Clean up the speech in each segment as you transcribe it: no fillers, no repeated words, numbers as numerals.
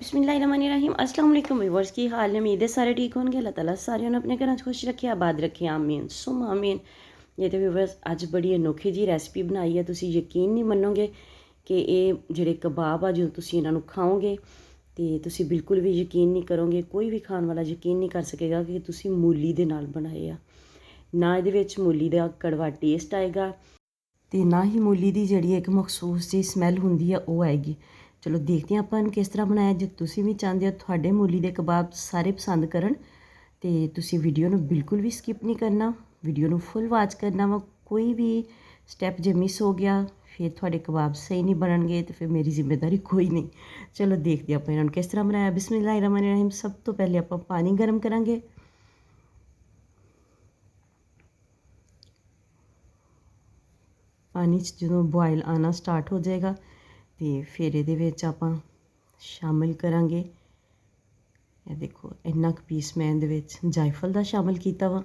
बिस्मिल्लाहिर्रहमानिर्रहीम अस्सलाम वालेकुम व्यूअर्स की हाल उम्मीद है सारे ठीक होंगे। अल्लाह ताला सारे अपने घर खुश रखे आबाद रखे आमीन सुम आमीन। ये तो व्यूअर्स अज बड़ी अनोखी जी रैसपी बनाई है। तुसी यकीन नहीं मनोगे कि ये ਜਿਹੜੇ कबाब आ जो तुसी इन्हां नूं खाओगे तो तुसी बिल्कुल भी यकीन नहीं करोगे, कोई भी खाने वाला यकीन नहीं कर सकेगा कि तुसी मूली दे नाल बनाए आ। ना इहदे विच मूली दा कड़वा टेस्ट आएगा तो ना ही मूली की जी एक मखसूस जी स्मैल होंगी है वो आएगी। चलो देखते हैं ਆਪਾਂ किस तरह बनाया। जो तुसी भी चाहते हो ਤੁਹਾਡੇ मूली के कबाब सारे पसंद करन तो तुसी वीडियो ਨੂੰ बिल्कुल भी स्किप नहीं करना, वीडियो ਨੂੰ फुल वाच करना वा। कोई भी स्टैप जो मिस हो गया फिर ਤੁਹਾਡੇ कबाब सही नहीं बनणगे तो फिर मेरी जिम्मेदारी कोई नहीं। चलो देखते हैं ਆਪਾਂ ਇਹਨਾਂ ਨੂੰ किस तरह बनाया। बिस्मिल्लाहिर्रहमानिर्रहीम। सब तो पहले ਆਪਾਂ पानी गर्म करांगे। पानी जो बॉयल आना स्टार्ट हो जाएगा तो फिर ये आप शामिल करांगे। ये देखो इन्ना क पीस मैं ये जायफल का शामिल किया वा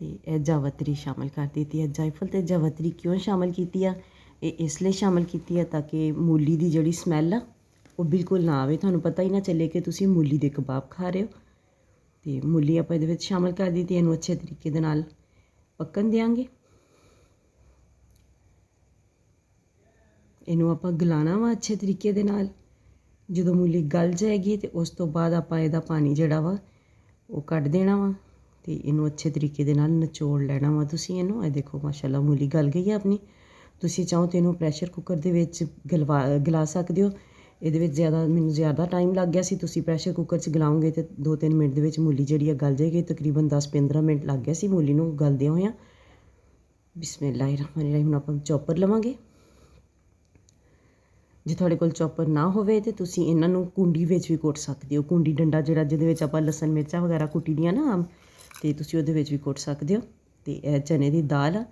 तो यह जावतरी शामिल कर दी है। जायफल तो जावतरी क्यों शामिल की है, ये इसलिए शामिल की है ताकि मूली की जी स्मैल आ वो बिल्कुल ना आए, थानू पता ही ना चले कि तुसी मूली के कबाब खा रहे हो। तो मूली आप ये शामिल कर दी, इनू अच्छे तरीके दे नाल पकन देंगे। इनू आप गलाना वा अच्छे तरीके दे नाल। जो मूली गल जाएगी तो उस तो बाद आप इहदा पानी जिहड़ा वा वो कढ़ देना वा तो इनू अच्छे तरीके दे नाल निचोड़ लेना वा। तुसी इनू ये देखो माशाअल्लाह मूली गल गई है अपनी। तुसी चाहो तो इनू प्रैशर कुकर दे विच गला सकदे हो। इहदे विच मैनूं ज़्यादा टाइम लग गया सी। तुसी प्रैशर कुकर च गलाओगे तो 2-3 मिनट दे विच मूली जिहड़ी गल जाएगी। तकरीबन 10-15 मिनट लग गया सी मूली नूं गलदे होया। बिस्मिल्लाहिर्रहमानिर्रहीम। हुण आपां चॉपर लवांगे। जे तुहाडे कोल चॉपर ना होवे तो तुसी इन्हां नूं कुंडी विच भी कुट सकदे हो। कुंडी डंडा जिहड़ा जिहदे विच आपां लसन मिर्चां वगैरह कुट्टी दियां ना आम, तो तुसी उहदे विच भी कुट सकदे हो। तो यह चने की दाल आ,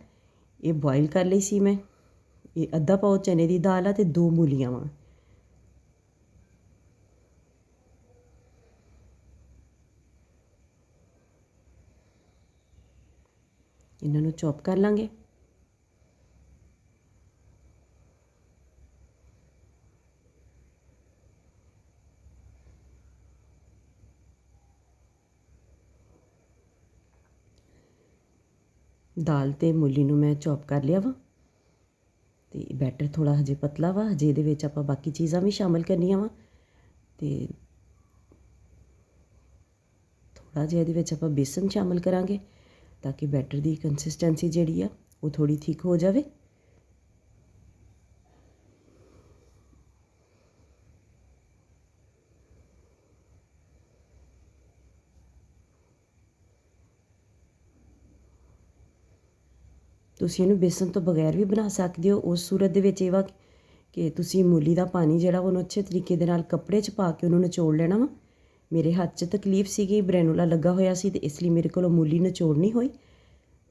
ये बॉयल कर लई सी मैं। ये अद्धा पाओ चने की दाल आ ते 2 मूलियां वा। इन्हां नूं चॉप कर लांगे। दाल ते मूली नूं मैं चॉप कर लिया वा। तो बैटर थोड़ा हजे पतला वा, हजे इहदे विच आपां बाकी चीज़ां भी शामिल करनियां वा। तो थोड़ा जिहा इहदे विच आपां बेसन शामिल करांगे ताकि बैटर की कंसिस्टेंसी जिहड़ी आ वो थोड़ी थिक हो जाए। तुसी इहनूं बेसन तो बगैर भी बना सकते हो। उस सूरत दे विच वा कि तुसी मूली का पानी जिहड़ा उहनूं अच्छे तरीके दे नाल कपड़े च पा के उहनूं निचोड़ लेना वा। मेरे हत्थ 'च तकलीफ सीगी, ब्रैनूला लगा होया सी ते इसलिए मेरे कोलों मूली निचोड़ नहीं होई।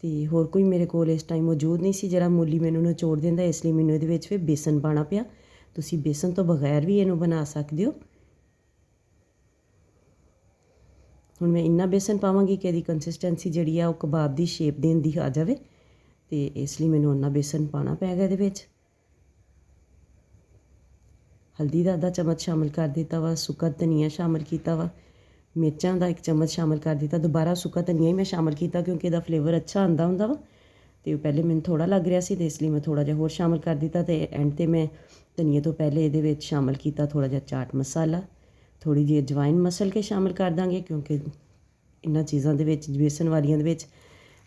तो होर कोई मेरे कोल इस टाइम मौजूद नहीं सी जिहड़ा मूली मैनूं निचोड़ दिंदा, इसलिए मैनूं इहदे विच फिर बेसन पाना पिया। तुसी बेसन तो बगैर भी इहनूं बना सकदे हो। हुण मैं इन्ना बेसन पावांगी कि इहदी कंसिस्टेंसी जिहड़ी आ वो कबाब की शेप देण दी आ जावे, तो इसलिए मैनूं उन्ना बेसन पाना पै गया इहदे विच। हल्दी का अद्धा चम्मच शामिल कर दिता वा, सुक्का धनिया शामिल किया वा, मिर्चां का 1 चम्मच शामिल कर दिता। दोबारा सुक्का धनिया ही मैं शामिल किया क्योंकि इसका फ्लेवर अच्छा आंदा हुंदा वा। तो पहले मैंने थोड़ा लग रहा सी तो इसलिए मैं थोड़ा जिहा होर शामिल कर दिता। तो एंड ते मैं धनिया तो पहले इहदे विच शामिल किया थोड़ा जिहा चाट मसाला, थोड़ी जी अजवाइन मसल के शामिल कर देंगे क्योंकि इन्हां चीज़ां दे विच बेसन वालियां दे विच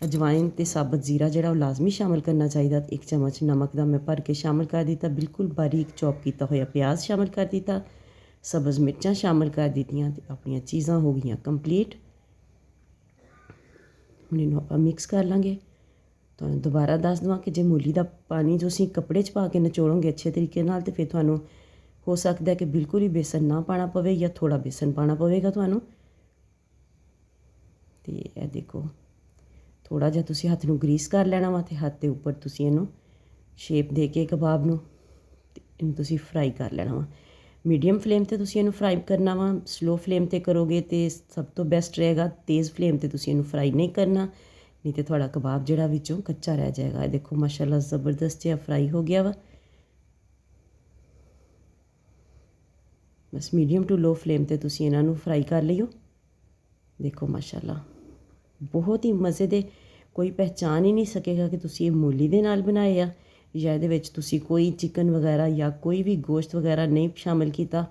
अजवाइन ते साबत जीरा जिहड़ा वो लाजमी शामिल करना चाहिए। 1 चम्मच नमक का मैं भर के शामिल कर दिता। बिल्कुल बारीक चॉप किया होया प्याज शामिल कर दिता, सब्ज़ मिर्चां शामिल कर दित्तियां ते अपनियां चीज़ां हो गईयां कंप्लीट। हुण इहनूं आपां मिक्स कर लांगे। तुहानूं दोबारा दस देवां कि जे मूली का पानी जो असीं कपड़े च पा के निचोड़ोगे अच्छे तरीके नाल तो फिर तुहानूं हो सकता है कि बिल्कुल ही बेसन ना पाना पवे या थोड़ा बेसन पाना पवेगा तुहानूं। तो यह देखो थोड़ा जिहा तुसी हत्थ नूं ग्रीस कर लेना वा ते हत्थ के उपर तुसी इहनूं शेप दे के कबाब नूं इहनूं तुसी फ्राई कर लेना वा। मीडियम फ्लेम ते तुसी इहनूं फ्राई करना वा। स्लो फ्लेम ते करोगे तो सब तो बेस्ट रहेगा। तेज़ फ्लेम ते तुसी इहनूं फ्राई नहीं करना, नहीं तो थोड़ा कबाब जिहड़ा विचों कच्चा रह जाएगा। ये देखो माशाअल्लाह ज़बरदस्त जिहा फ्राई हो गया वा। ਬਸ ਮੀਡੀਅਮ ਟੂ ਲੋ ਫਲੇਮ 'ਤੇ ਤੁਸੀਂ ਇਹਨਾਂ ਨੂੰ ਫਰਾਈ ਕਰ ਲਿਓ। ਦੇਖੋ ਮਾਸ਼ਾਅੱਲਾ ਬਹੁਤ ਹੀ ਮਜ਼ੇ ਦੇ, ਕੋਈ ਪਹਿਚਾਨ ਹੀ ਨਹੀਂ ਸਕੇਗਾ ਕਿ ਤੁਸੀਂ ਇਹ ਮੂਲੀ ਦੇ ਨਾਲ ਬਣਾਏ ਆ ਜਾਂ ਇਹਦੇ ਵਿੱਚ ਤੁਸੀਂ ਕੋਈ ਚਿਕਨ ਵਗੈਰਾ ਜਾਂ ਕੋਈ ਵੀ ਗੋਸ਼ਤ ਵਗੈਰਾ ਨਹੀਂ ਸ਼ਾਮਿਲ ਕੀਤਾ।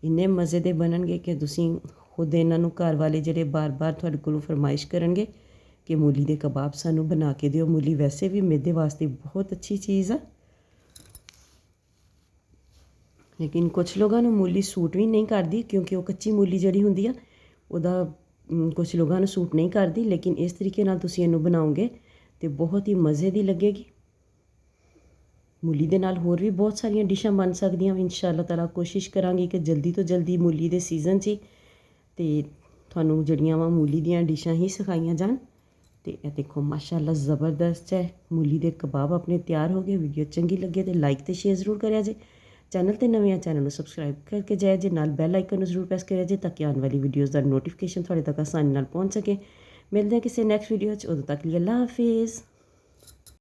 ਇੰਨੇ ਮਜ਼ੇ ਦੇ ਬਣਨਗੇ ਕਿ ਤੁਸੀਂ ਖੁਦ ਇਹਨਾਂ ਨੂੰ, ਘਰ ਵਾਲੇ ਜਿਹੜੇ ਬਾਰ-ਬਾਰ ਤੁਹਾਡੇ ਕੋਲੋਂ ਫਰਮਾਇਸ਼ ਕਰਨਗੇ ਕਿ ਮੂਲੀ ਦੇ ਕਬਾਬ ਸਾਨੂੰ ਬਣਾ ਕੇ ਦਿਓ। ਮੂਲੀ ਵੈਸੇ ਵੀ ਮਿਹਦੇ ਵਾਸਤੇ ਬਹੁਤ ਅੱਛੀ ਚੀਜ਼ ਆ, ਲੇਕਿਨ ਕੁਛ ਲੋਕਾਂ ਨੂੰ ਮੂਲੀ ਸੂਟ ਵੀ ਨਹੀਂ ਕਰਦੀ ਕਿਉਂਕਿ ਉਹ ਕੱਚੀ ਮੂਲੀ ਜਿਹੜੀ ਹੁੰਦੀ ਆ ਉਹਦਾ ਕੁਛ ਲੋਕਾਂ ਨੂੰ ਸੂਟ ਨਹੀਂ ਕਰਦੀ। ਲੇਕਿਨ ਇਸ ਤਰੀਕੇ ਨਾਲ ਤੁਸੀਂ ਇਹਨੂੰ ਬਣਾਓਗੇ ਤਾਂ ਬਹੁਤ ਹੀ ਮਜ਼ੇ ਦੀ ਲੱਗੇਗੀ। ਮੂਲੀ ਦੇ ਨਾਲ ਹੋਰ ਵੀ ਬਹੁਤ ਸਾਰੀਆਂ ਡਿਸ਼ਾਂ ਬਣ ਸਕਦੀਆਂ। ਇੰਸ਼ਾਅੱਲਾ ਤਾਲਾ ਕੋਸ਼ਿਸ਼ ਕਰਾਂਗੀ ਕਿ ਜਲਦੀ ਤੋਂ ਜਲਦੀ ਮੂਲੀ ਦੇ ਸੀਜ਼ਨ 'ਚ ਤੇ ਤੁਹਾਨੂੰ ਜਿਹੜੀਆਂ ਵਾ ਮੂਲੀ ਦੀਆਂ ਡਿਸ਼ਾਂ ਹੀ ਸਿਖਾਈਆਂ ਜਾਣ। ਤੇ ਇਹ ਦੇਖੋ ਮਾਸ਼ਾਅੱਲਾ ਜ਼ਬਰਦਸਤ ਹੈ, ਮੂਲੀ ਦੇ ਕਬਾਬ ਆਪਣੇ ਤਿਆਰ ਹੋ ਗਏ। ਵੀਡੀਓ ਚੰਗੀ ਲੱਗੇ ਤੇ ਲਾਈਕ ਤੇ ਸ਼ੇਅਰ ਜ਼ਰੂਰ ਕਰਿਆ ਜੇ। ਚੈਨਲ 'ਤੇ ਨਵੇਂ ਆ ਚੈਨਲ ਨੂੰ ਸਬਸਕ੍ਰਾਈਬ ਕਰਕੇ ਜਾਇਆ ਜੇ, ਨਾਲ ਬੈਲ ਆਈਕਨ ਨੂੰ ਜ਼ਰੂਰ ਪ੍ਰੈਸ ਕਰਿਆ ਜੇ ਤਾਂ ਕਿ ਆਉਣ ਵਾਲੀ ਵੀਡੀਓਜ਼ ਦਾ ਨੋਟੀਫਿਕੇਸ਼ਨ ਤੁਹਾਡੇ ਤੱਕ ਆਸਾਨੀ ਨਾਲ ਪਹੁੰਚ ਸਕੇ। ਮਿਲਦੇ ਹਾਂ ਕਿਸੇ ਨੈਕਸਟ ਵੀਡੀਓ 'ਚ, ਉਦੋਂ ਤੱਕ ਲਈ ਅੱਲਾ ਹਾਫਿਜ਼।